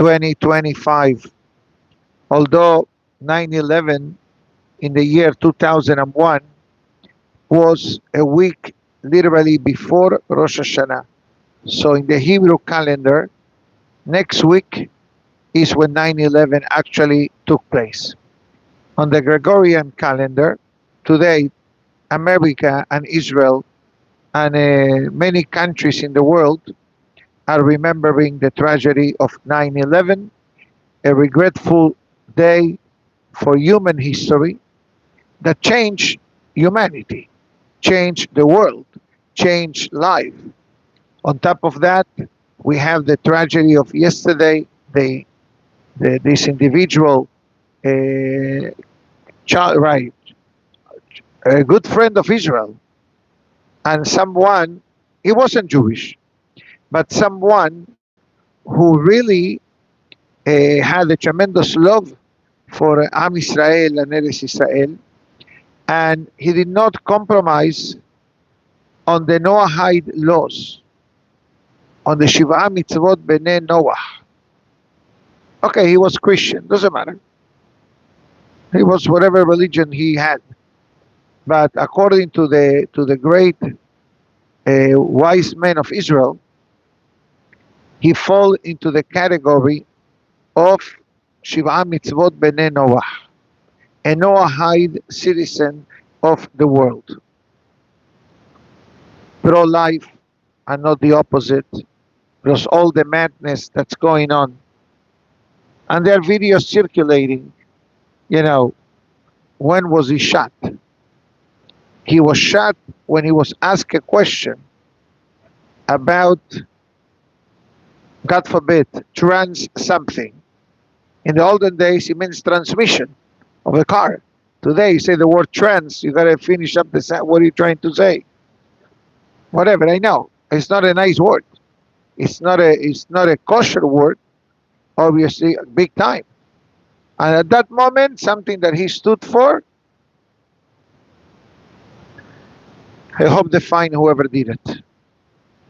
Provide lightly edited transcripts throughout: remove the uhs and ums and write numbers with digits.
2025. Although 9/11 in the year 2001 was a week literally before Rosh Hashanah. So in the Hebrew calendar, next week is when 9/11 actually took place. On the Gregorian calendar, today, America and Israel and many countries in the world are remembering the tragedy of 9/11, a regretful day for human history that changed humanity, changed the world, changed life. On top of that, we have the tragedy of yesterday, this individual, child, right, a good friend of Israel, and someone, he wasn't Jewish, but someone who really had a tremendous love for Am Israel and Eretz Israel, and he did not compromise on the Noahide laws, on the Shiva Mitzvot B'nei Noah. Okay, he was Christian, doesn't matter. He was whatever religion he had. But according to the great wise men of Israel, he fall into the category of Shiva Mitzvot B'nei Noah, a Noahide citizen of the world. Pro-life and not the opposite, because all the madness that's going on. And there are videos circulating, when was he shot? He was shot when he was asked a question about, God forbid, trans something. In the olden days, it means transmission of a car. Today, you say the word trans, you gotta finish up the sentence. What are you trying to say? Whatever, I know. It's not a nice word. It's not a kosher word, obviously, big time. And at that moment, something that he stood for, I hope they find whoever did it.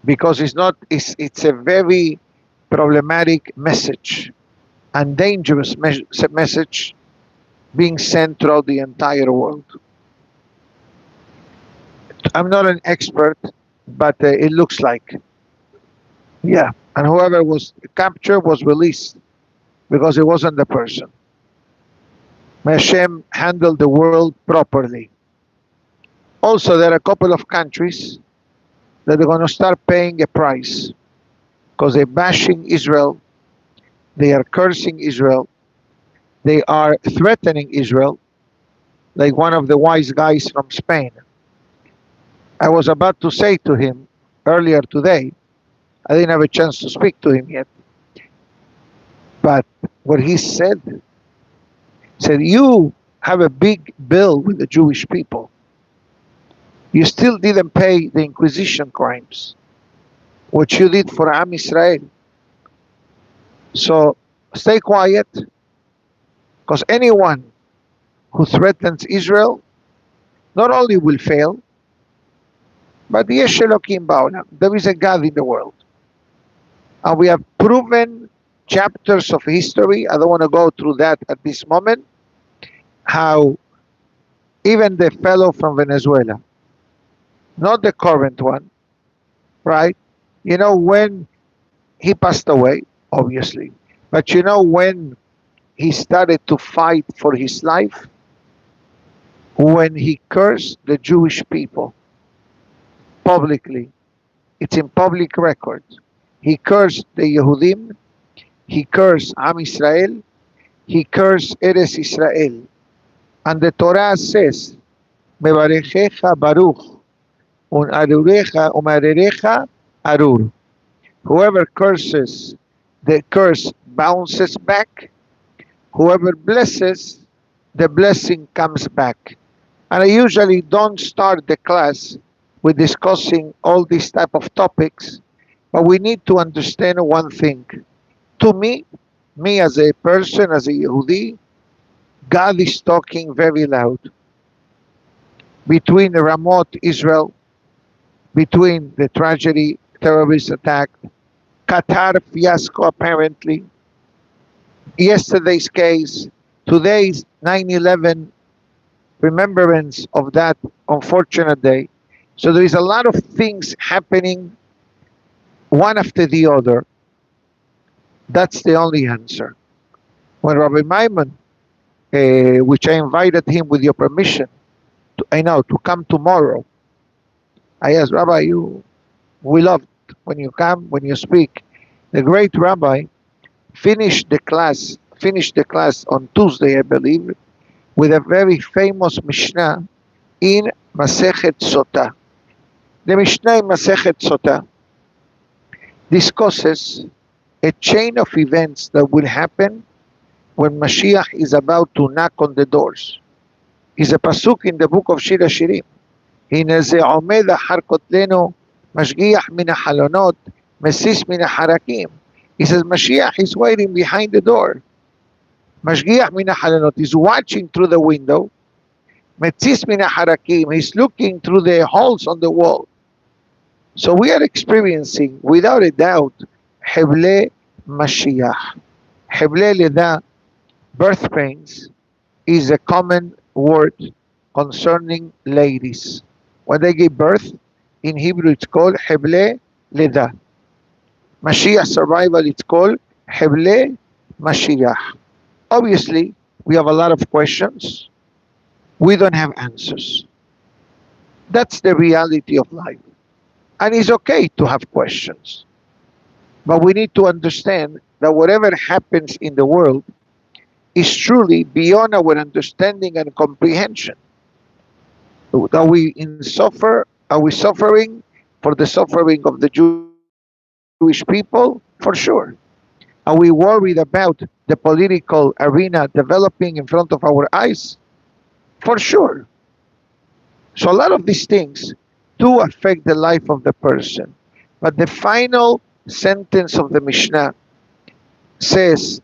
Because it's a very problematic message and dangerous message being sent throughout the entire world. I'm not an expert, but it looks like. Yeah, and whoever was captured was released because it wasn't the person. Menachem handled the world properly. Also, there are a couple of countries that are going to start paying a price because they're bashing Israel, they are cursing Israel, they are threatening Israel, like one of the wise guys from Spain. I was about to say to him earlier today, I didn't have a chance to speak to him yet, but what he said, you have a big bill with the Jewish people. You still didn't pay the Inquisition crimes, what you did for Am Israel. So stay quiet, because anyone who threatens Israel not only will fail, but yesh Elokim ba'olam. There is a God in the world. And we have proven chapters of history, I don't want to go through that at this moment, how even the fellow from Venezuela, not the current one, right? When he passed away, obviously, but when he started to fight for his life, when he cursed the Jewish people publicly, it's in public record. He cursed the Yehudim, he cursed Am Israel, he cursed Eretz Israel. And the Torah says, Mevarechecha Baruch, umarerecha arur. Whoever curses, the curse bounces back. Whoever blesses, the blessing comes back. And I usually don't start the class with discussing all these type of topics, but we need to understand one thing. To me as a person, as a Yehudi, God is talking very loud. Between the Ramot, Israel, between the tragedy, terrorist attack, Qatar fiasco apparently, yesterday's case, today's 9/11 remembrance of that unfortunate day. So there is a lot of things happening one after the other. That's the only answer. When Rabbi Maimon, which I invited him with your permission, to come tomorrow, I asked Rabbi, we loved when you come, when you speak. The great Rabbi finished the class on Tuesday, I believe, with a very famous Mishnah in Masechet Sotah. The Mishnah in Masechet Sotah discusses a chain of events that will happen when Mashiach is about to knock on the doors. Is a pasuk in the book of Shir HaShirim. הנה זה עומד אחר כותלנו, משגיח מן החלונות, מסיס מן החרקים. He says Mashiach is waiting behind the door. משגיח מן החלונות is watching through the window. מסיס מן החרקים, he's looking through the holes on the wall. So we are experiencing, without a doubt, חבלי Mashiach. חבלי לידה, birth pains, is a common word concerning ladies. When they give birth, in Hebrew it's called חבלי לידה. Mashiach survival, it's called חבלי Mashiach. Obviously, we have a lot of questions. We don't have answers. That's the reality of life. And it's okay to have questions. But we need to understand that whatever happens in the world is truly beyond our understanding and comprehension. Are we suffering for the suffering of the Jewish people? For sure. Are we worried about the political arena developing in front of our eyes? For sure. So a lot of these things do affect the life of the person. But the final sentence of the Mishnah says,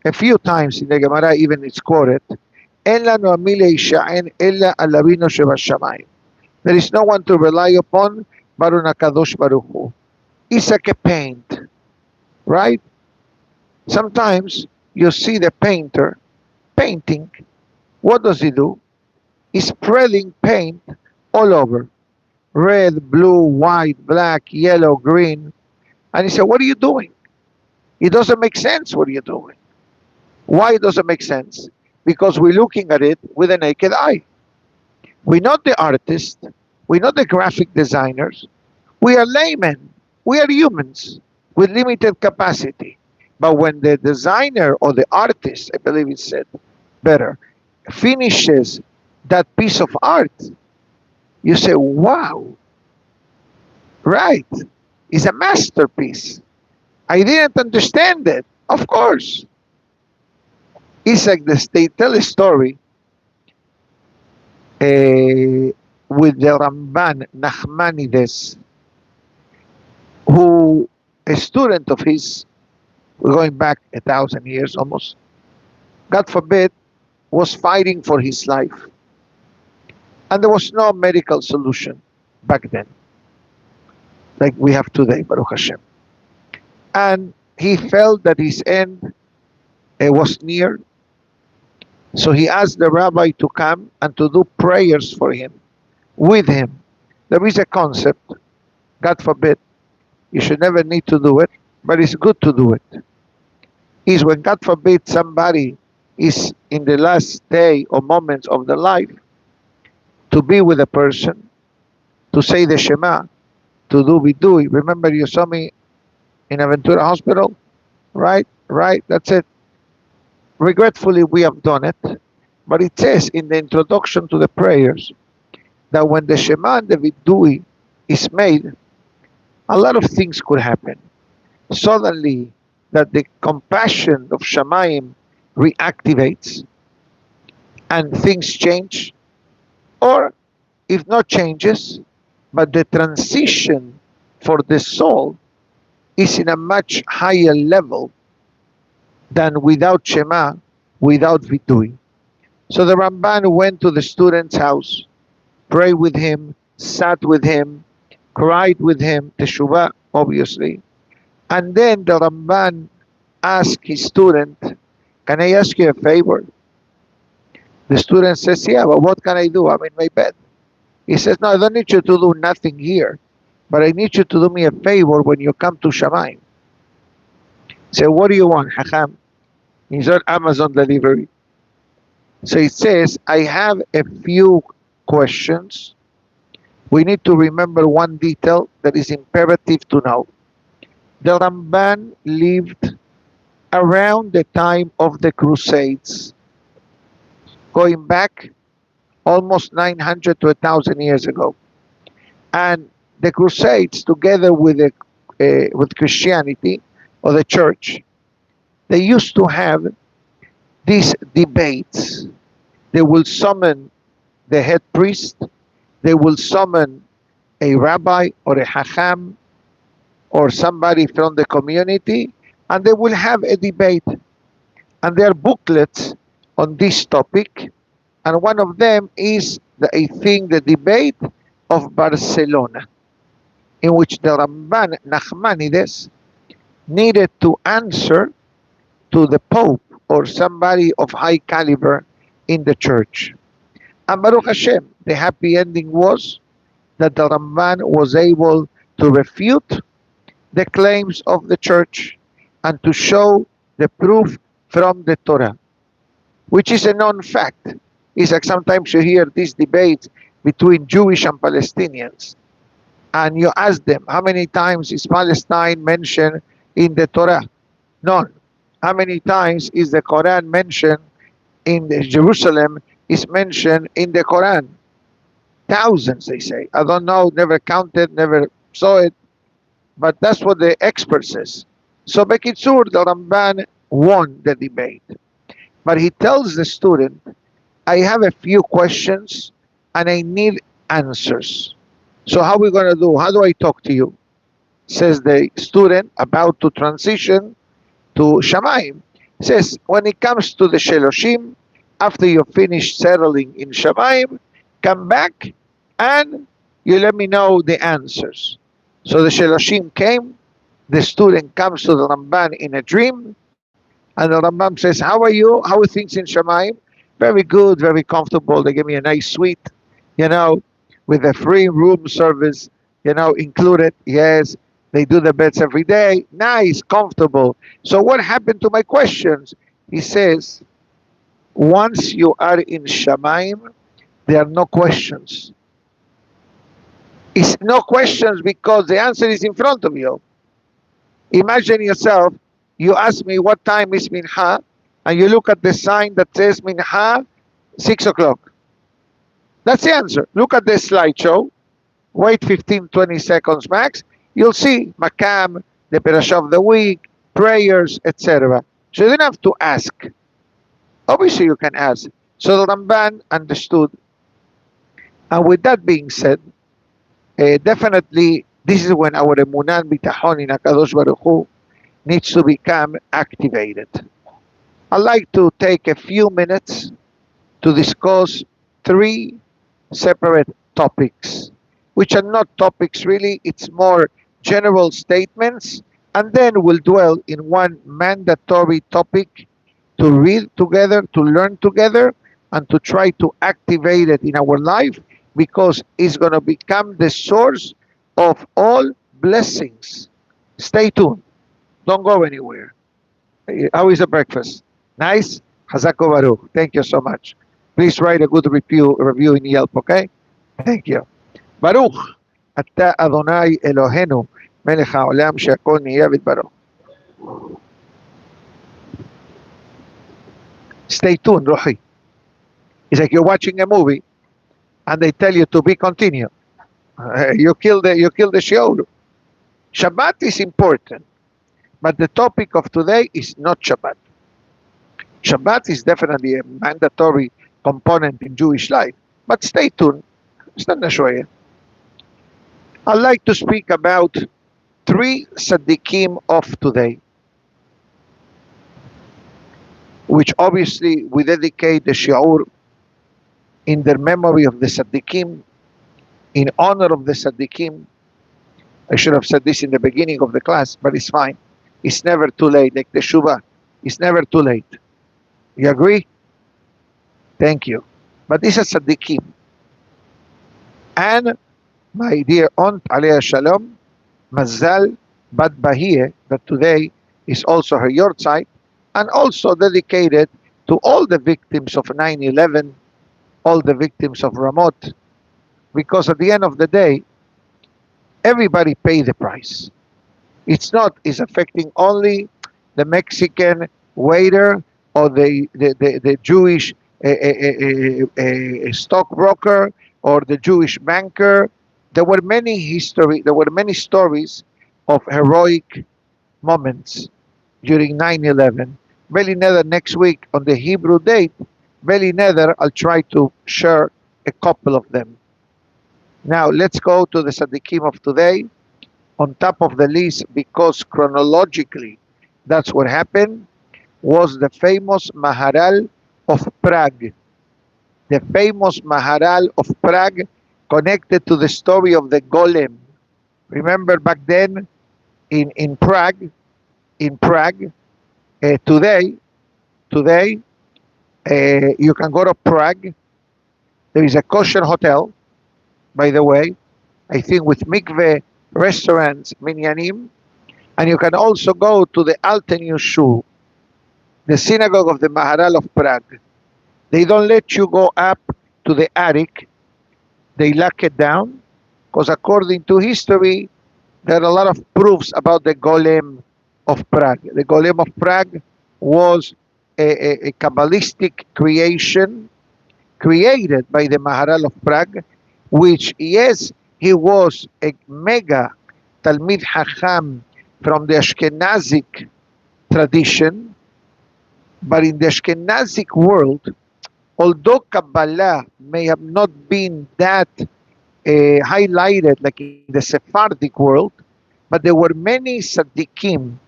a few times in the Gemara even it's quoted, there is no one to rely upon, Baruch HaKadosh Baruch Hu. It's like a paint, right? Sometimes you see the painter painting. What does he do? He's spreading paint all over. Red, blue, white, black, yellow, green. And he said, what are you doing? It doesn't make sense what you're doing. Why it doesn't make sense? Because we're looking at it with a naked eye. We're not the artists. We're not the graphic designers. We are laymen. We are humans with limited capacity. But when the designer or the artist, I believe it said better, finishes that piece of art, you say, wow, right, it's a masterpiece. I didn't understand it. Of course. It's like this, they tell a story with the Ramban Nachmanides, who, a student of his, going back 1,000 years almost, God forbid, was fighting for his life. And there was no medical solution back then, like we have today, Baruch Hashem. And he felt that his end was near. So he asked the rabbi to come and to do prayers for him, with him. There is a concept, God forbid, you should never need to do it, but it's good to do it. Is when, God forbid, somebody is in the last day or moments of their life, to be with a person, to say the Shema, to do vidui. Remember you saw me in Aventura hospital? Right, that's it. Regretfully, we have done it, but it says in the introduction to the prayers that when the Shema and the Vidui is made, a lot of things could happen. Suddenly, that the compassion of Shamayim reactivates and things change, or if not changes, but the transition for the soul is in a much higher level than without Shema, without Vidui. So the Ramban went to the student's house, prayed with him, sat with him, cried with him, Teshuvah, obviously. And then the Ramban asked his student can I ask you a favor? The student says, yeah, but what can I do? I'm in my bed. He says, no, I don't need you to do nothing here, but I need you to do me a favor when you come to Shamayim. Say, what do you want, Hacham? He's on Amazon delivery. So it says, I have a few questions. We need to remember one detail that is imperative to know. The Ramban lived around the time of the Crusades, going back almost 900 to 1,000 years ago. And the Crusades, together with Christianity or the church, they used to have these debates. They will summon the head priest, they will summon a rabbi or a hacham or somebody from the community, and they will have a debate. And there are booklets on this topic, and one of them is, the debate of Barcelona, in which the Ramban Nachmanides needed to answer to the Pope or somebody of high caliber in the church. And Baruch Hashem, the happy ending was that the Ramban was able to refute the claims of the church and to show the proof from the Torah, which is a known fact. It's like sometimes you hear these debates between Jewish and Palestinians, and you ask them, how many times is Palestine mentioned in the Torah? None. How many times is the Quran mentioned in Jerusalem is mentioned in the Quran? Thousands, they say. I don't know, never counted, never saw it, but that's what the expert says. So Bekitsur, the Ramban won the debate. But he tells the student, I have a few questions and I need answers. So how are we going to do? How do I talk to you? Says the student about to transition to Shamayim. Says, when it comes to the Sheloshim, after you finish settling in Shamayim, come back and you let me know the answers. So the Sheloshim came, the student comes to the Ramban in a dream, and the Ramban says, how are you? How are things in Shamayim? Very good, very comfortable. They give me a nice suite, with a free room service, included. Yes, they do the beds every day. Nice, comfortable. So what happened to my questions? He says, once you are in Shamayim, there are no questions. It's no questions because the answer is in front of you. Imagine yourself, you ask me what time is Minha, and you look at the sign that says Minha, 6 o'clock. That's the answer. Look at this slideshow. Wait 15, 20 seconds max. You'll see Makam, the Parashah of the week, prayers, etc. So you don't have to ask. Obviously you can ask. So the Ramban understood. And with that being said, definitely this is when our emunah bitachon in HaKadosh Baruch Hu needs to become activated. I'd like to take a few minutes to discuss 3 separate topics, which are not topics really, it's more general statements, and then we'll dwell in one mandatory topic to read together, to learn together, and to try to activate it in our life, because it's going to become the source of all blessings. Stay tuned. Don't go anywhere. How is the breakfast? Nice? Hazako Baruch. Thank you so much. Please write a good review in Yelp, okay? Thank you. Baruch, Ata Adonai Elohenu, Melech HaOlam, She'akol Niyeh V'Tbarach. Stay tuned, Rohi. It's like you're watching a movie, and they tell you to be continued. You kill the shiur. Shabbat is important, but the topic of today is not Shabbat. Shabbat is definitely a mandatory component in Jewish life, but stay tuned. I'd like to speak about 3 Tsadikim of today, which obviously we dedicate the shiur in the memory of the Tsadikim, in honor of the Tsadikim. I should have said this in the beginning of the class, but it's fine. It's never too late, like the Shuvah. It's never too late. You agree? Thank you. But this is Tsadikim. And my dear aunt, alayha shalom, Mazal Bat Bahie, that today is also her yortzeit, and also dedicated to all the victims of 9/11, all the victims of Ramot, because at the end of the day, everybody pay the price. It's affecting only the Mexican waiter or the Jewish stockbroker or the Jewish banker. There were many stories of heroic moments during 9/11. Very nether next week on the Hebrew date, very nether I'll try to share a couple of them. Now let's go to the Tzadikim of today. On top of the list, because chronologically that's what happened, was the famous Maharal of Prague. The famous Maharal of Prague, connected to the story of the Golem. Remember back then in Prague, today you can go to Prague. There is a kosher hotel, by the way, I think with mikveh, restaurants, minyanim, and you can also go to the Alten Shul, the Synagogue of the Maharal of Prague. They don't let you go up to the attic. They lock it down, because according to history, there are a lot of proofs about the Golem of Prague. The Golem of Prague was a Kabbalistic creation created by the Maharal of Prague, which, yes, he was a mega Talmid Hacham from the Ashkenazic tradition, but in the Ashkenazic world, although Kabbalah may have not been that highlighted like in the Sephardic world, but there were many Tzadikim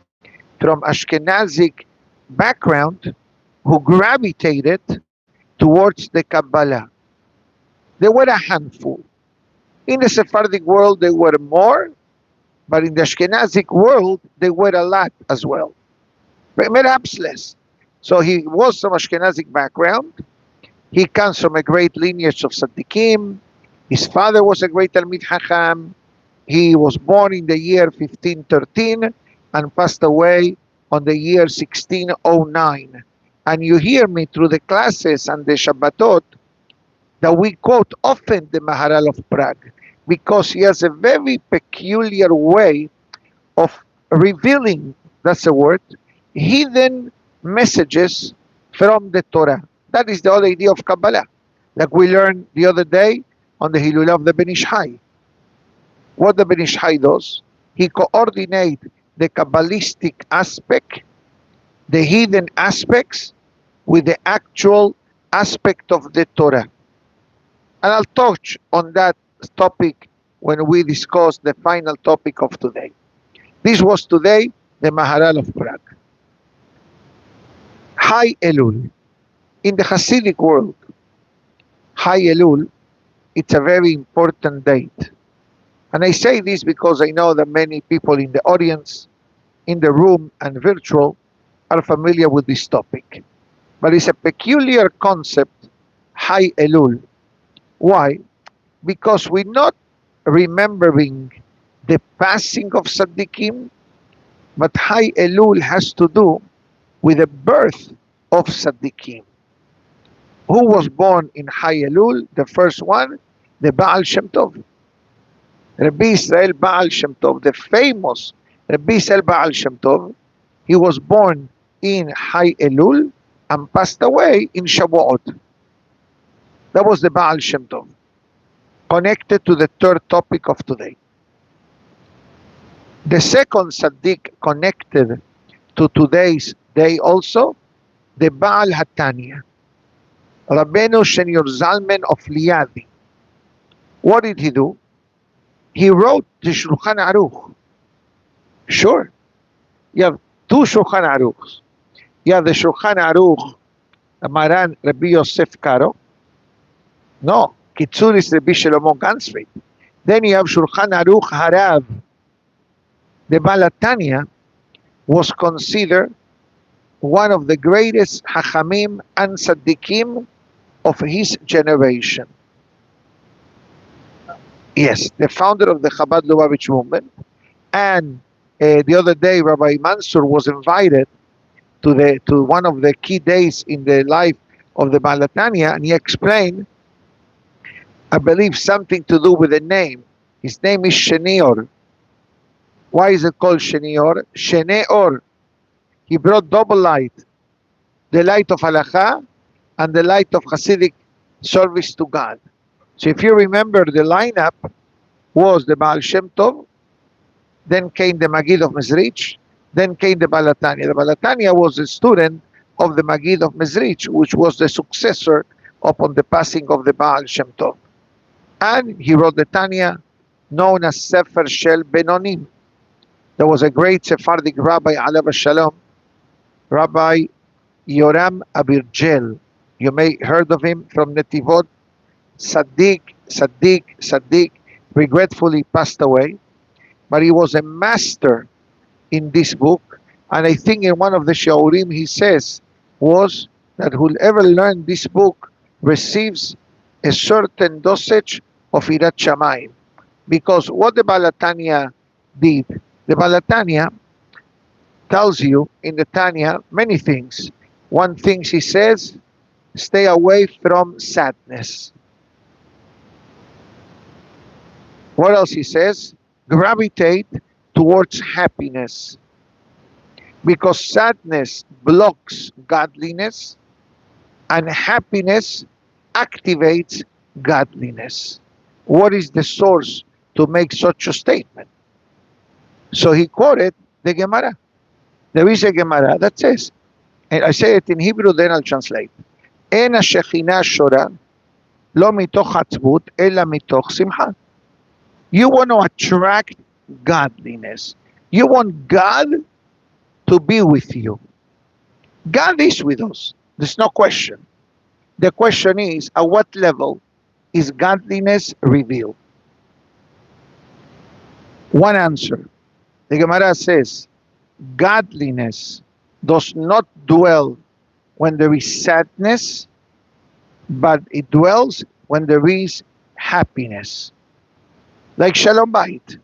from Ashkenazic background who gravitated towards the Kabbalah. There were a handful. In the Sephardic world, there were more, but in the Ashkenazic world, there were a lot as well, but perhaps less. So he was from Ashkenazic background. He comes from a great lineage of Tzadikim. His father was a great Talmid Hacham. He was born in the year 1513 and passed away on the year 1609. And you hear me through the classes and the Shabbatot that we quote often the Maharal of Prague, because he has a very peculiar way of revealing, that's the word, hidden messages from the Torah. That is the whole idea of Kabbalah. Like we learned the other day on the Hilulah of the Ben Ish Chai. What the Ben Ish Chai does, he coordinates the Kabbalistic aspect, the hidden aspects, with the actual aspect of the Torah. And I'll touch on that topic when we discuss the final topic of today. This was today the Maharal of Prague. High Elul. In the Hasidic world, High Elul, it's a very important date. And I say this because I know that many people in the audience, in the room and virtual, are familiar with this topic. But it's a peculiar concept, High Elul. Why? Because we're not remembering the passing of Tzadikim, but High Elul has to do with the birth of Tzadikim. Who was born in High Elul? The first one, the Baal Shem Tov. Rabbi Israel Baal Shem Tov, the famous Rabbi Israel Baal Shem Tov, he was born in High Elul and passed away in Shavuot. That was the Baal Shem Tov, connected to the third topic of today. The second Tzaddik connected to today's day also, the Baal Hatanya, Rabbeinu Senior Zalman of Liadi. What did he do? He wrote the Shulchan Aruch. Sure, you have two Shulchan Aruchs. You have the Shulchan Aruch, Maran Rabbi Yosef Karo. No, Kitzur is Rabbi Shlomo Gansfried. Then you have Shulchan Aruch Harav. The Baal Hatanya was considered one of the greatest Hachamim and Tsadikim of his generation. Yes, the founder of the Chabad Lubavitch movement. And the other day, Rabbi Mansur was invited to one of the key days in the life of the Baal HaTanya, and he explained, I believe, something to do with the name. His name is Shenior. Why is it called Shenior? Sheneor. He brought double light, the light of Halakha and the light of Hasidic service to God. So if you remember, the lineup was the Baal Shem Tov, then came the Magid of Mezrich, then came the Baal HaTanya. The Baal HaTanya was a student of the Magid of Mezrich, which was the successor upon the passing of the Baal Shem Tov. And he wrote the Tanya, known as Sefer Shel Benonim. There was a great Sephardic rabbi, Alav Shalom, Rabbi Yoram Abirgel. You may heard of him from Netivot. Tzadik, regretfully passed away. But he was a master in this book. And I think in one of the Shiurim he says was that whoever learned this book receives a certain dosage of Irat Shamayim. Because what the Baal HaTanya did, the Baal HaTanya tells you in the Tanya many things. One thing he says, stay away from sadness. What else he says? Gravitate towards happiness. Because sadness blocks godliness and happiness activates godliness. What is the source to make such a statement? So he quoted the Gemara. There is a Gemara that says, and I say it in Hebrew, then I'll translate. En ha-Shekhinah shora lo mitoch atzvut ela mitoch simcha. You want to attract godliness. You want God to be with you. God is with us. There's no question. The question is, at what level is godliness revealed? One answer. The Gemara says, godliness does not dwell when there is sadness, but it dwells when there is happiness. Like Shalom Bait.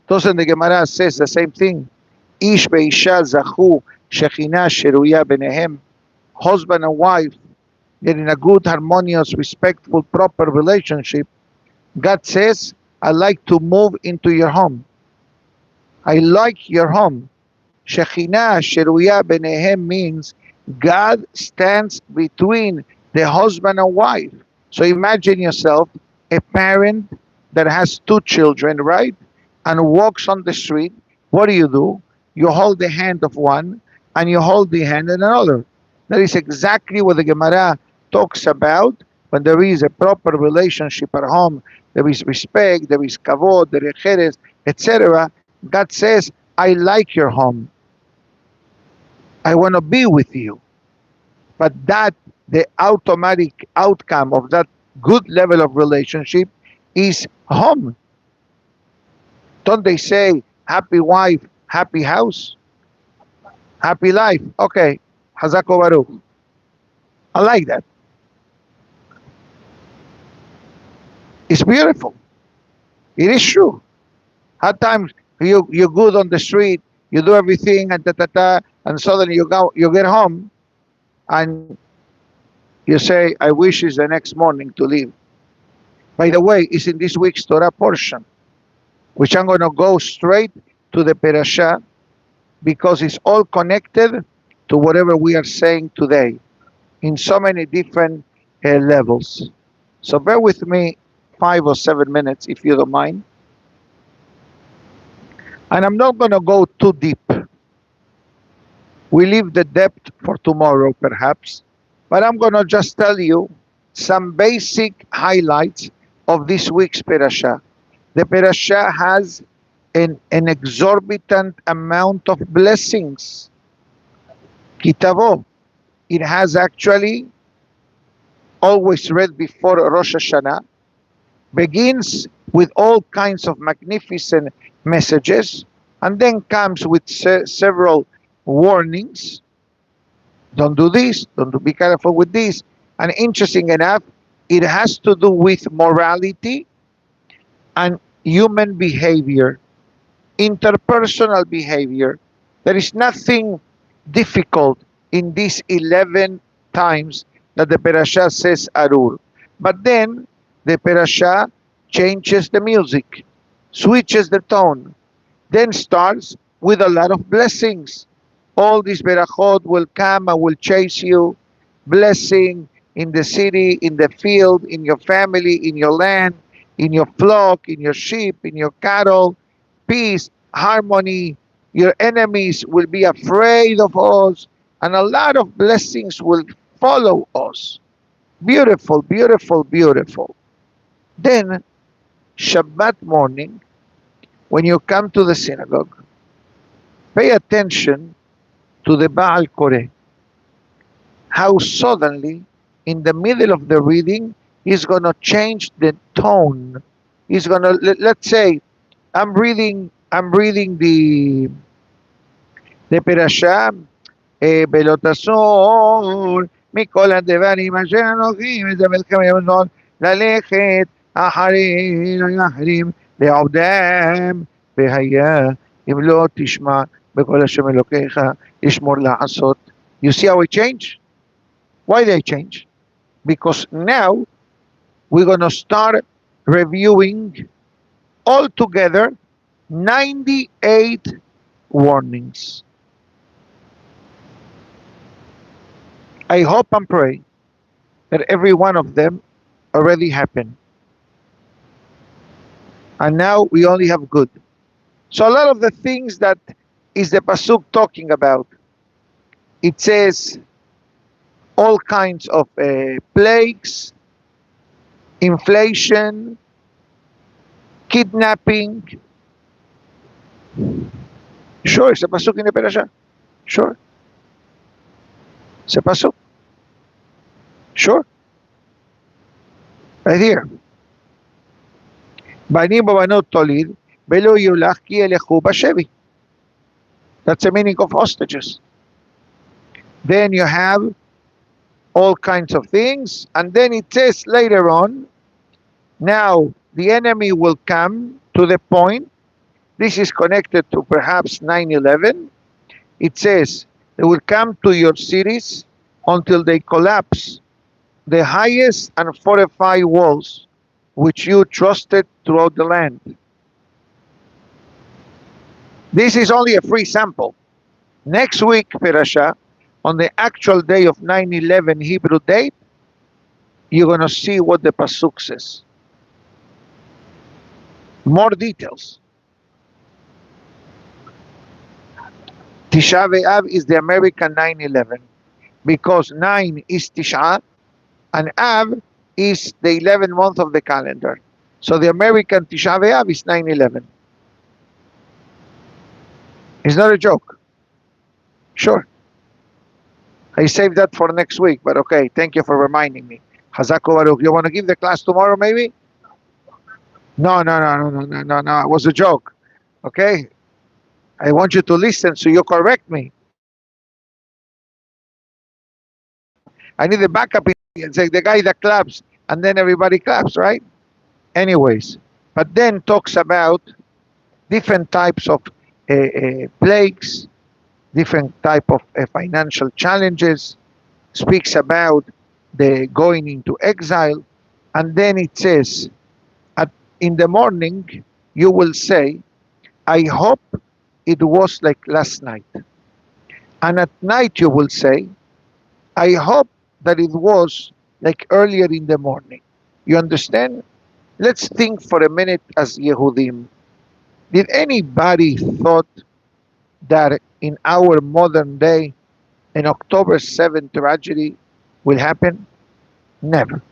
Doesn't the Gemara says the same thing? Ish ve'isha zachu shechina sheruya benehem. Husband and wife, they're in a good, harmonious, respectful, proper relationship. God says, I like to move into your home. I like your home. Shechina sheruya benehem means God stands between the husband and wife. So imagine yourself, a parent that has two children, right? And walks on the street. What do? You hold the hand of one and you hold the hand of another. That is exactly what the Gemara talks about when there is a proper relationship at home. There is respect, there is kavod, there is cheres, etc. God says, I like your home. I want to be with you. But that, the automatic outcome of that good level of relationship is home. Don't they say, happy wife, happy house, happy life? Okay, Hazako Baruch. I like that. It's beautiful. It is true. At times, you're good on the street, you do everything, and and suddenly you get home, and you say, I wish it's the next morning to leave. By the way, it's in this week's Torah portion, which I'm going to go straight to the Perashah, because it's all connected to whatever we are saying today in so many different levels. So bear with me 5 or 7 minutes, if you don't mind. And I'm not going to go too deep. We leave the depth for tomorrow, perhaps. But I'm going to just tell you some basic highlights of this week's Perashah. The Perashah has an exorbitant amount of blessings. Kitavo. It has actually, always read before Rosh Hashanah, begins with all kinds of magnificent messages, and then comes with several warnings, Don't do this, be careful with this. And interesting enough, it has to do with morality and human behavior, interpersonal behavior. There is nothing difficult in these 11 times that the parasha says Arur. But then the parasha changes the music, switches the tone, then starts with a lot of blessings. All these berachot will come and will chase you. Blessing in the city, in the field, in your family, in your land, in your flock, in your sheep, in your cattle. Peace, harmony. Your enemies will be afraid of us, and a lot of blessings will follow us. Beautiful, beautiful, beautiful. Then, Shabbat morning, when you come to the synagogue, pay attention to the Baal Koreh. How suddenly, in the middle of the reading, he's going to change the tone. He's going to, let's say, I'm reading the parasha, בלוטסור, מכל הדברים אשר אנוכי מזמנכם ימזון, ללכת אחרי אחרים לעובדם, והיה אם לא תשמע בכל השם אלוקיך, ישמור לעשות. You see how it changed? Why they change? Because now we're going to start reviewing all together 98 warnings. I hope and pray that every one of them already happened. And now we only have good. So a lot of the things that is the Pasuk talking about, it says all kinds of plagues, inflation, kidnapping. Sure, it's a Pasuk in the parasha. Sure. It's a Pasuk. Sure. Right here. בנים ובנות תוליד, ולא יהיו לך כי ילכו בשבי. That's the meaning of hostages. Then you have all kinds of things, and then it says later on, now the enemy will come to the point, this is connected to perhaps 9/11, it says, they will come to your cities until they collapse the highest and fortified walls which you trusted throughout the land. This is only a free sample. Next week, Perasha, on the actual day of 9/11 Hebrew date, you're going to see what the Pasuk says. More details. Tisha B'Av is the American 9/11 because 9 is Tisha and Av is the 11th month of the calendar. So the American Tisha B'Av is 9/11. It's not a joke. Sure. I saved that for next week, but okay, thank you for reminding me. Hazako Baruch, you want to give the class tomorrow maybe? No, it was a joke. Okay? I want you to listen so you correct me. I need a backup and say the guy that claps and then everybody claps, right? Anyways, but then talks about different types of plagues, different type of financial challenges, speaks about the going into exile, and then it says, in the morning you will say, I hope it was like last night. And at night you will say, I hope that it was like earlier in the morning. You understand? Let's think for a minute as Yehudim. Did anybody thought that in our modern day an October 7th tragedy will happen? Never.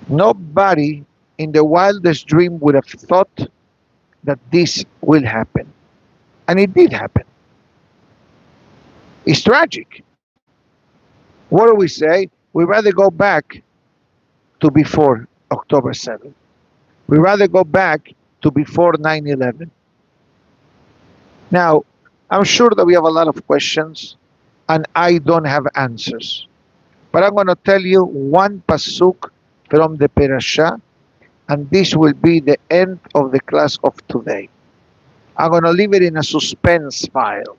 Nobody in the wildest dream would have thought that this will happen. And it did happen. It's tragic. What do we say? We'd rather go back to before October 7th. We'd rather go back to before 9/11. Now, I'm sure that we have a lot of questions and I don't have answers. But I'm going to tell you one pasuk from the parasha, and this will be the end of the class of today. I'm going to leave it in a suspense file.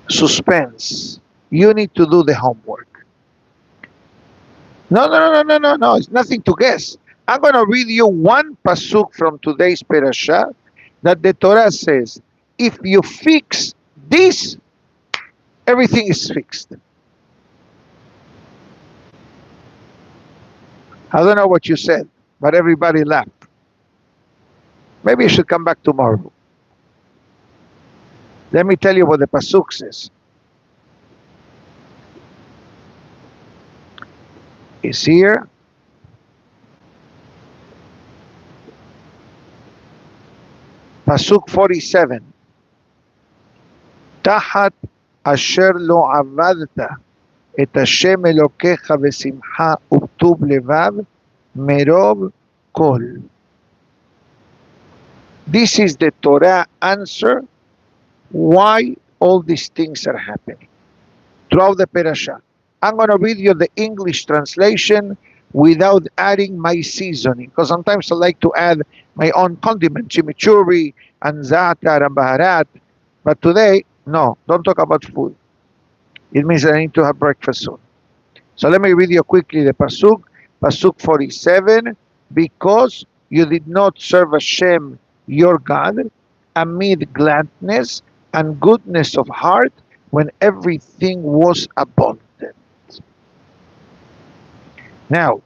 Suspense. You need to do the homework. No. It's nothing to guess. I'm going to read you one pasuk from today's parasha that the Torah says, if you fix this, everything is fixed. I don't know what you said, but everybody laughed. Maybe you should come back tomorrow. Let me tell you what the pasuk says. It's here. Pasuk 47. Tahat asher lo avadta et Hashem Elokecha v'simcha u'tub levav merov kol. This is the Torah answer why all these things are happening throughout the parasha. I'm going to read you the English translation without adding my seasoning, because sometimes I like to add my own condiment, chimichurri and za'atar and baharat. But today, no, don't talk about food. It means I need to have breakfast soon. So let me read you quickly the pasuk. Pasuk 47, because you did not serve Hashem your God amid gladness and goodness of heart when everything was abundant. Now,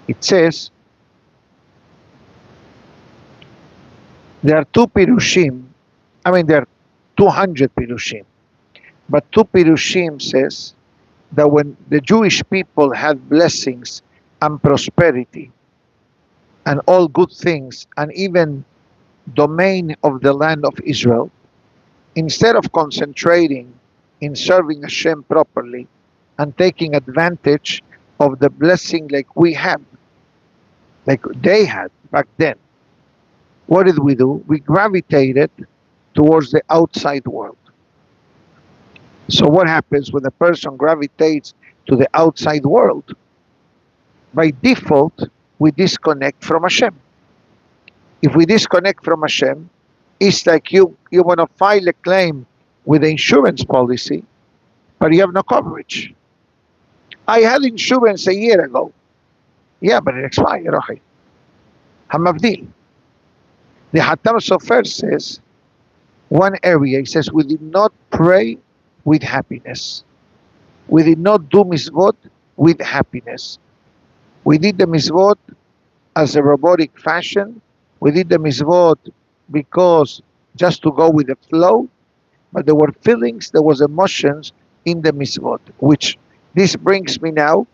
it says there are two pirushim. I mean, there are 200 pirushim, but two pirushim says that when the Jewish people had blessings and prosperity and all good things and even domain of the land of Israel, instead of concentrating in serving Hashem properly and taking advantage of the blessing like we have, like they had back then, what did we do? We gravitated towards the outside world. So what happens when a person gravitates to the outside world? By default, we disconnect from Hashem. If we disconnect from Hashem, it's like you want to file a claim with the insurance policy, but you have no coverage. I had insurance a year ago. Yeah, but it expired. Hamavdil. The Hatam Sofer says, one area, he says, we did not pray with happiness. We did not do mitzvot with happiness. We did the mitzvot as a robotic fashion. We did the mitzvot because just to go with the flow, but there were feelings, there was emotions in the mitzvot, which this brings me now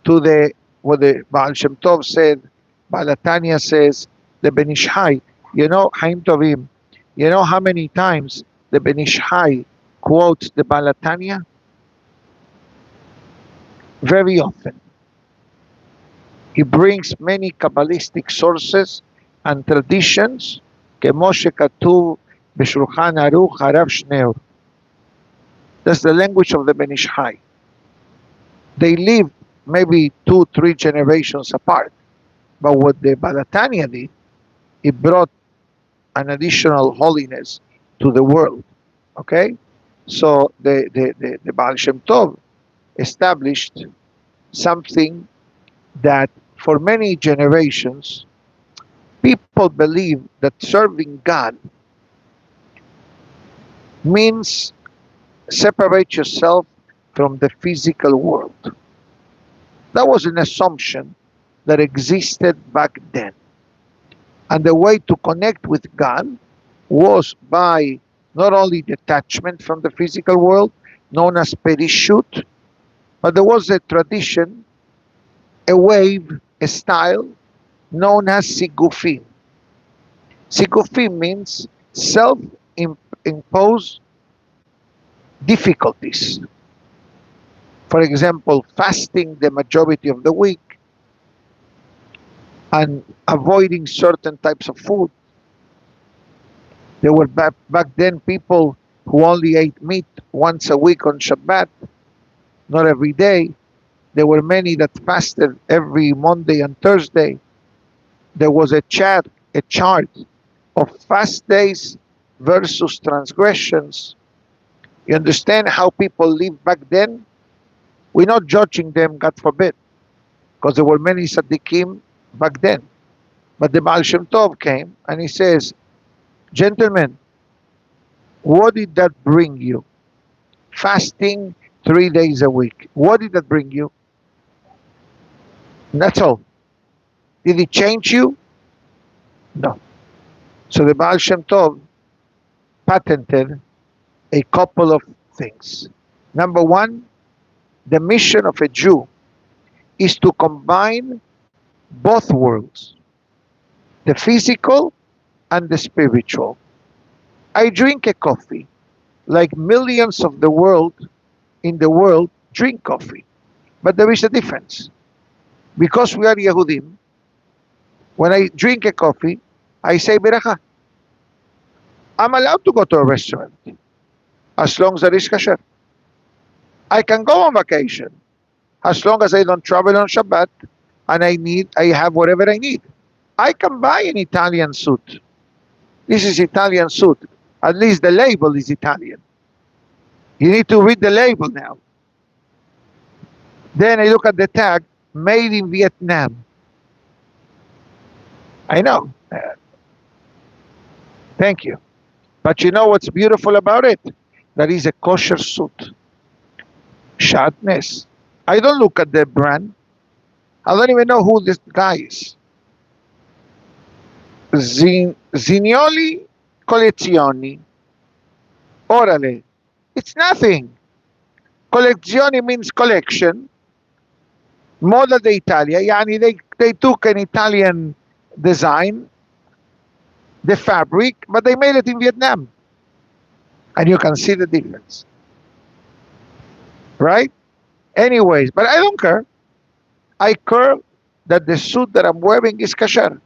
to what the Baal Shem Tov said, Balatanya says, the Ben Ish Hai, Haim Tovim, you know how many times the Ben Ish Hai quotes the Balatanya? Very often. He brings many Kabbalistic sources and traditions, כמו שכתוב בשולחן ערוך הרב שניאור. That's the language of the Ben Ish Hai. They live maybe 2-3 generations apart. But what the Balatanya did, it brought an additional holiness to the world. Okay? So the Baal Shem Tov established something that for many generations, people believe that serving God means separate yourself from the physical world. That was an assumption that existed back then. And the way to connect with God was by not only detachment from the physical world, known as perishut, but there was a tradition, a wave, a style, known as sigufim. Sigufim means self-imposed difficulties. For example, fasting the majority of the week, and avoiding certain types of food. There were back then people who only ate meat once a week on Shabbat, not every day. There were many that fasted every Monday and Thursday. There was a chart of fast days versus transgressions. You understand how people lived back then? We're not judging them, God forbid, because there were many Tsadikim back then. But the Baal Shem Tov came and he says, gentlemen, what did that bring you? Fasting 3 days a week. What did that bring you? And that's all. Did it change you? No. So the Baal Shem Tov patented a couple of things. Number one, the mission of a Jew is to combine both worlds, the physical and the spiritual. I drink a coffee like millions of the world in the world drink coffee. But there is a difference. Because we are Yehudim, when I drink a coffee, I say beracha. I'm allowed to go to a restaurant as long as there is kasher. I can go on vacation as long as I don't travel on Shabbat and I have whatever I need. I can buy an Italian suit. This is Italian suit. At least the label is Italian. You need to read the label now. Then I look at the tag, made in Vietnam. I know. Thank you. But you know what's beautiful about it? That is a kosher suit. Sharpness. I don't look at the brand. I don't even know who this guy is. Zinioli Collezioni. Orale. It's nothing. Collezioni means collection. Moda d'Italia. Yani they took an Italian design, the fabric, but they made it in Vietnam. And you can see the difference. Right? Anyways, but I don't care. I care that the suit that I'm wearing is kasher.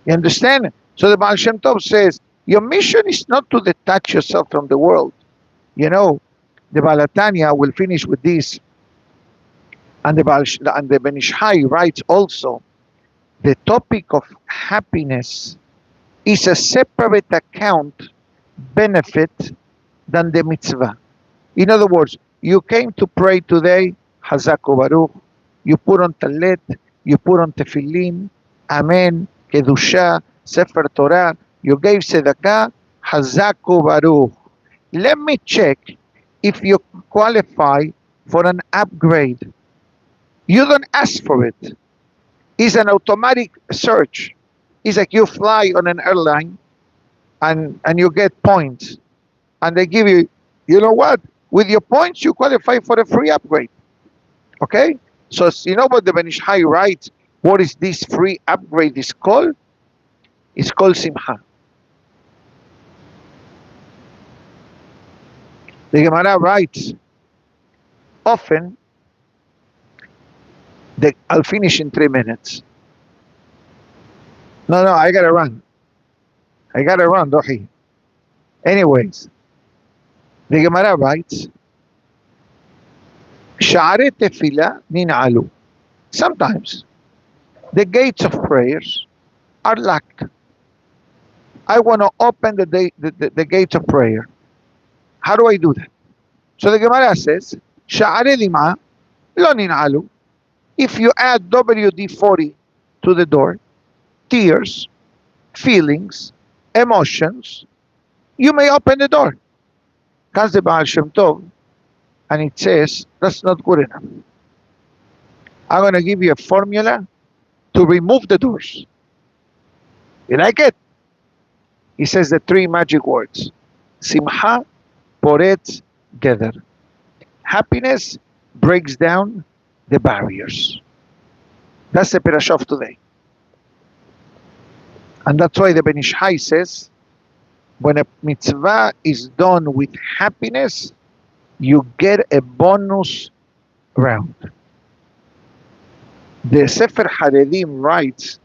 You understand? So the Baal Shem Tov says, your mission is not to detach yourself from the world. You know, the Balatanya will finish with this. And the Ben Ish Chai writes also, the topic of happiness is a separate account benefit than the mitzvah. In other words, you came to pray today, Hazako Baruch, you put on talet, you put on tefillin, amen, kedusha, sefer Torah, you gave tzedakah, Hazako Baruch. Let me check if you qualify for an upgrade. You don't ask for it. It's an automatic search. It's like you fly on an airline and you get points. And they give you, you know what? With your points, you qualify for a free upgrade. Okay? So you know what the Ben Ish Chai writes? What is this free upgrade is called? It's called Simcha. The Gemara writes, often, I'll finish in 3 minutes. No, I gotta run. Dohi. Anyways, the Gemara writes, Sha'are tefillah nin'alu. Sometimes the gates of prayers are locked. I want to open the gates of prayer. How do I do that? So the Gemara says, Sha'are lima lo nin'alu. If you add WD-40 to the door, tears, feelings, emotions, you may open the door. Comes the Baal Shem Tov, and it says, that's not good enough. I'm going to give you a formula to remove the doors. You like it? He says the 3 magic words. Simcha, Puede, gather. Happiness breaks down the barriers. That's the parasha of today. And that's why the Ben Ish Chai says, when a mitzvah is done with happiness, you get a bonus round. The Sefer Haredim writes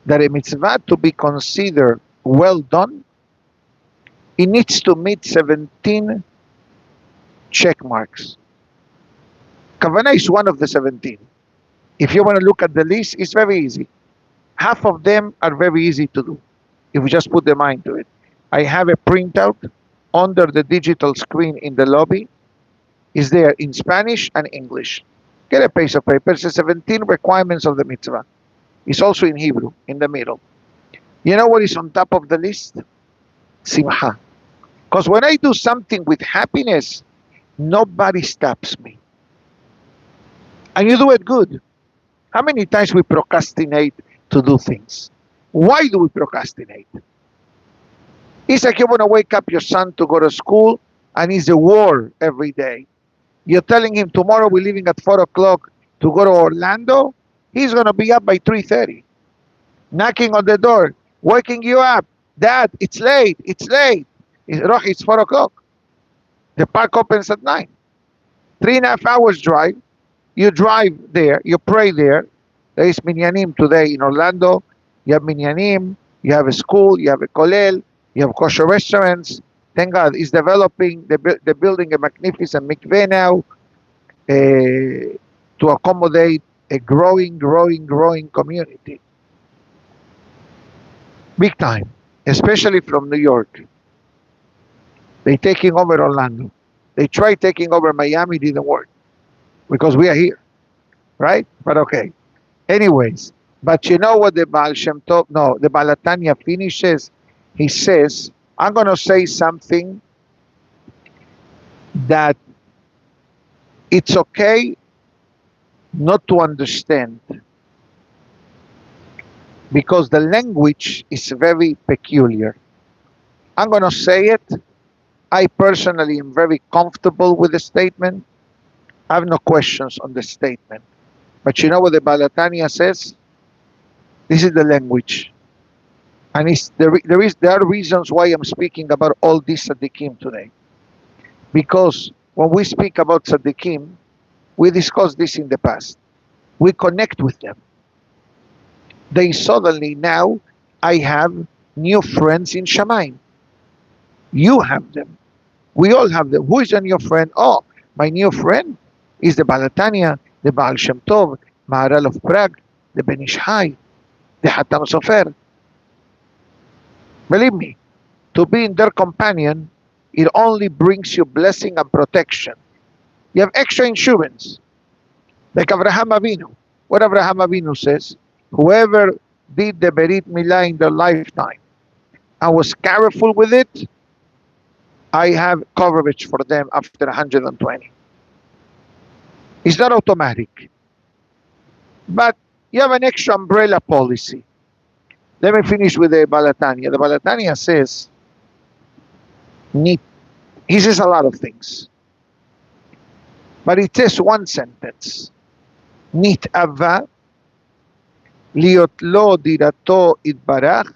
that a mitzvah to be considered well done, it needs to meet 17 check marks. Kavanah is one of the 17. If you want to look at the list, it's very easy. Half of them are very easy to do if you just put the mind to it. I have a printout under the digital screen in the lobby. Is there in Spanish and English. Get a piece of paper. It's the 17 requirements of the mitzvah. It's also in Hebrew, in the middle. You know what is on top of the list? Simcha. Because when I do something with happiness, nobody stops me. And you do it good. How many times we procrastinate to do things? Why do we procrastinate? It's like you want to wake up your son to go to school and it's a war every day. You're telling him tomorrow we're leaving at 4 o'clock to go to Orlando. He's going to be up by 3:30, knocking on the door, waking you up. Dad, it's late. It's late. It's 4 o'clock. The park opens at 9. 3.5 hours drive. You drive there. You pray there. There is minyanim today in Orlando. You have minyanim. You have a school. You have a kollel. You have kosher restaurants. Thank God, it's developing. They're building a magnificent mikveh now to accommodate a growing community. Big time, especially from New York. They're taking over Orlando. They tried taking over Miami, didn't work because we are here, right? But okay. Anyways, but you know what the Baal Shem Tov, no, the Baal HaTanya finishes? He says, I'm going to say something that it's okay not to understand because the language is very peculiar. I'm going to say it. I personally am very comfortable with the statement. I have no questions on the statement. But you know what the Baal HaTanya says? This is the language. And there are reasons why I'm speaking about all these Tsadikim today. Because when we speak about Tsadikim, we discussed this in the past. We connect with them. They suddenly now, I have new friends in Shamayim. You have them. We all have them. Who is a new friend? Oh, my new friend is the Baal HaTanya, the Baal Shem Tov, Maharal of Prague, the Ben Ish Hai, the Hatam Sofer. Believe me, to be in their companion, it only brings you blessing and protection. You have extra insurance. Like Avraham Avinu. What Avraham Avinu says, whoever did the Berit Milah in their lifetime and was careful with it, I have coverage for them after 120. It's not automatic. But you have an extra umbrella policy. Let me finish with the Baal HaTanya. The Baal HaTanya says, he says a lot of things. But it says one sentence. Nit'ava liot lo dirato itbarach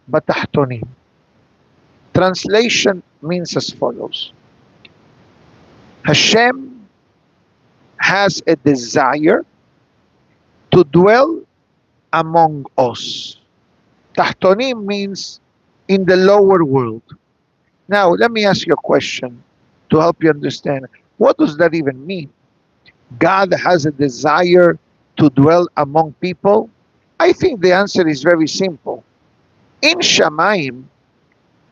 batachtonim. Translation means as follows. Hashem has a desire to dwell among us. Tahtonim means in the lower world. Now, let me ask you a question to help you understand. What does that even mean? God has a desire to dwell among people? I think the answer is very simple. In Shamayim,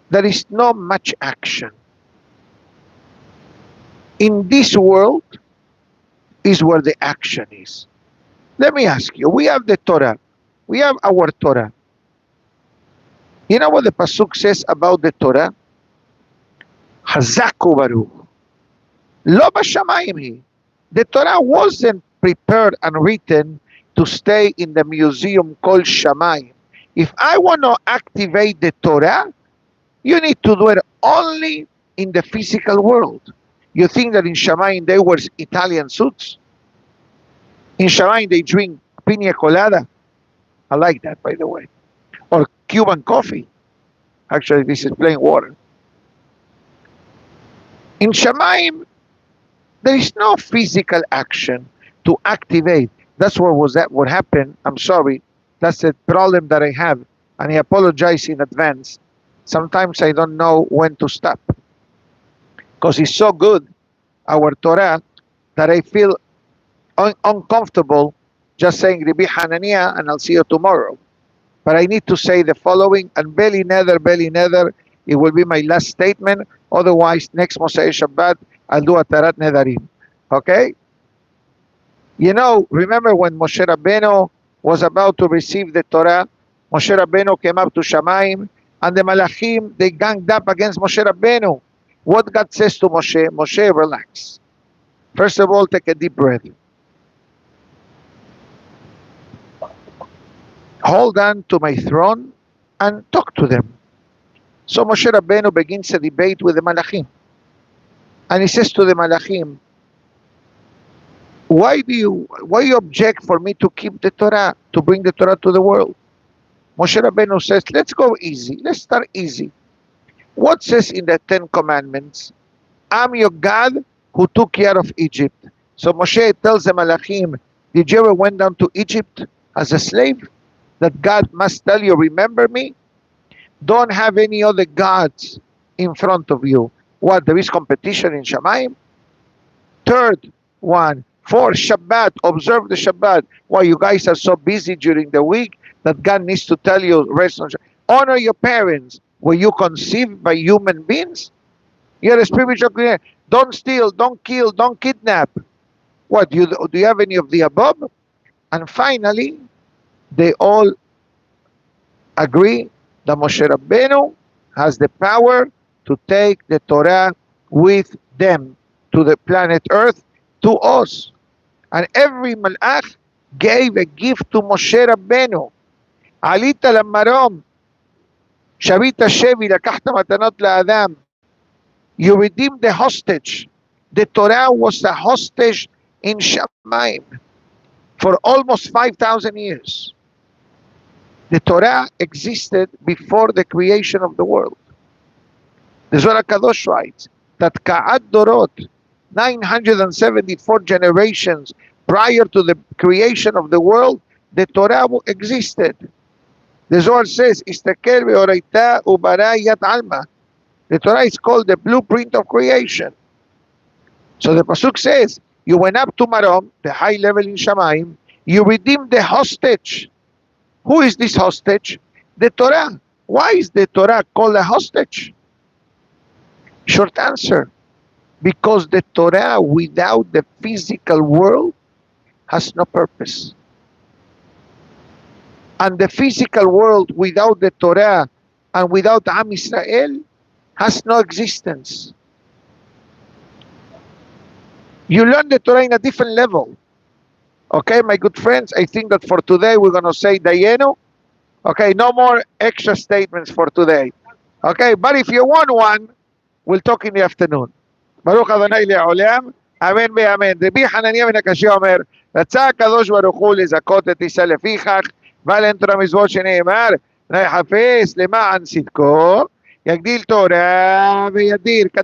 there is not much action. In this world is where the action is. Let me ask you, we have the Torah. We have our Torah. You know what the Pasuk says about the Torah? Chazak ubaruch. Lo b'shamayim hi. The Torah wasn't prepared and written to stay in the museum called Shamayim. If I want to activate the Torah, you need to do it only in the physical world. You think that in Shamayim they wear Italian suits? In Shamayim they drink piña colada? I like that, by the way. Or Cuban coffee. Actually, this is plain water. In Shamayim, there is no physical action to activate. That's what happened. I'm sorry. That's the problem that I have. And I apologize in advance. Sometimes I don't know when to stop. Because it's so good, our Torah, that I feel uncomfortable just saying Rabbi Hananiah and I'll see you tomorrow. But I need to say the following, and belly nether, it will be my last statement. Otherwise, next Mosai Shabbat, I'll do a Tarat Nedarim. Okay? You know, remember when Moshe Rabbeinu was about to receive the Torah, Moshe Rabbeinu came up to Shamayim, and the Malachim, they ganged up against Moshe Rabbeinu. What God says to Moshe, Moshe, relax. First of all, take a deep breath. Hold on to my throne and talk to them. So Moshe Rabbeinu begins a debate with the Malachim. And he says to the Malachim, why you object for me to keep the Torah, to bring the Torah to the world? Moshe Rabbeinu says, let's go easy. Let's start easy. What says in the 10 Commandments? I'm your God who took care of Egypt. So Moshe tells the Malachim, did you ever went down to Egypt as a slave? That God must tell you, remember me? Don't have any other gods in front of you. What, there is competition in Shamayim? Third one, for Shabbat, observe the Shabbat. Why, you guys are so busy during the week that God needs to tell you, rest on Shabbat. Honor your parents. Were you conceived by human beings? You're a spiritual creature. Don't steal, don't kill, don't kidnap. What, do you have any of the above? And finally, they all agree that Moshe Rabbeinu has the power to take the Torah with them to the planet Earth, to us. And every Malach gave a gift to Moshe Rabbeinu. Alita lamarom, Shavita Shevi, Lakachta Matanot La'adam. You redeemed the hostage. The Torah was a hostage in Shamayim for almost 5,000 years. The Torah existed before the creation of the world. The Zohar Kadosh writes that Ka'ad Dorot, 974 generations prior to the creation of the world, the Torah existed. The Zohar says, Istakel ve'oraita ubara yat alma. The Torah is called the blueprint of creation. So the Pasuk says, you went up to Marom, the high level in Shamayim, you redeemed the hostage. Who is this hostage? The Torah. Why is the Torah called a hostage? Short answer, because the Torah without the physical world has no purpose. And the physical world without the Torah and without Am Israel has no existence. You learn the Torah in a different level. Okay, my good friends, I think that for today we're going to say Dayenu. Okay, no more extra statements for today. Okay, but if you want one, we'll talk in the afternoon. Baruch Adonai Le'olam, Amen ve'amen. Rabbi Hananiah ben Akashia אומר, רצה הקדוש ברוך הוא לזכות את ישראל לפיכך, ועל אין תורה מצוות שנאמר, נחפש למען צדקו, יגדיל תורה וידיר.